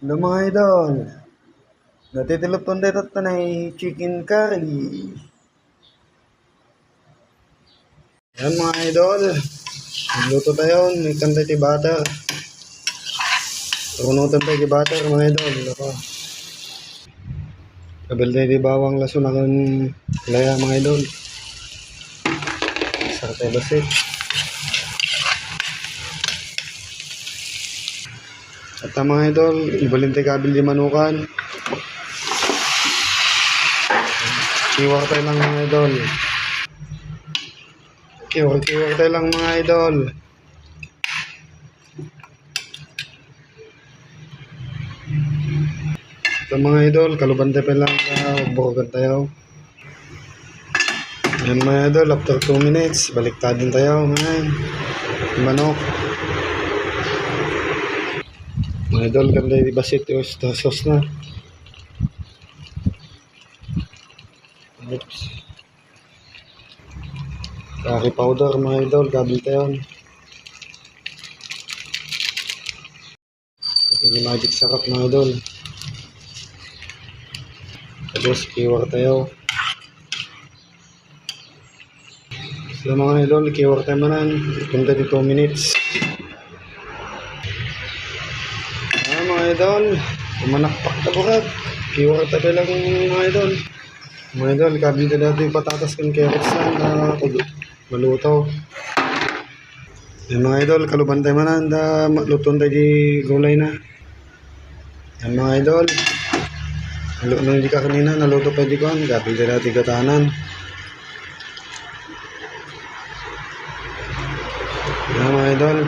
Hello mga idol, natitilapon dito na chicken curry. Yan mga idol, magluto tayo, may kantay ti butter. Runutan tayo ti butter mga idol. Ako. Kabil tayo ti bawang laso na kan laya mga idol. Sarap tayo basit. At mga idol, ibalin tayo kabil di manukan. Kiwak tayo lang mga idol. Kiwak tayo lang mga idol. Ito mga idol, kalubante pa lang bukogan tayo. Yan mga idol, after 2 minutes, baliktad din tayo ngayon. Manok. Mga idol, ganda yung basit yung sauce na. Oops. Curry powder mga idol, gabil tayo. Ito yung magic sarap mga idol. Tapos kiwar tayo. So mga idol, kiwar tayo manan. Ganda di 2 minutes. Mga idol, umanakpak na bukat. Kiwar tayo lang mga idol. Mga idol, gabil tayo dati yung patatas kung carrots na maluto. Yan mga idol, kaluban tayo manan. Luton tayo di gulay na. Yan mga idol. Nung hindi ka kanina, naluto pa di ko. Gabil tayo dati gatanan. Yan mga idol.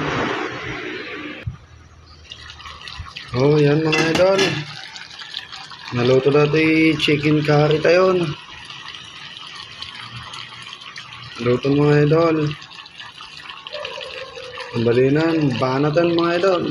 Oh, yan mga idol. Naluto dati chicken curry tayo. Luto mga idol. Ang balinan, banatan mga idol.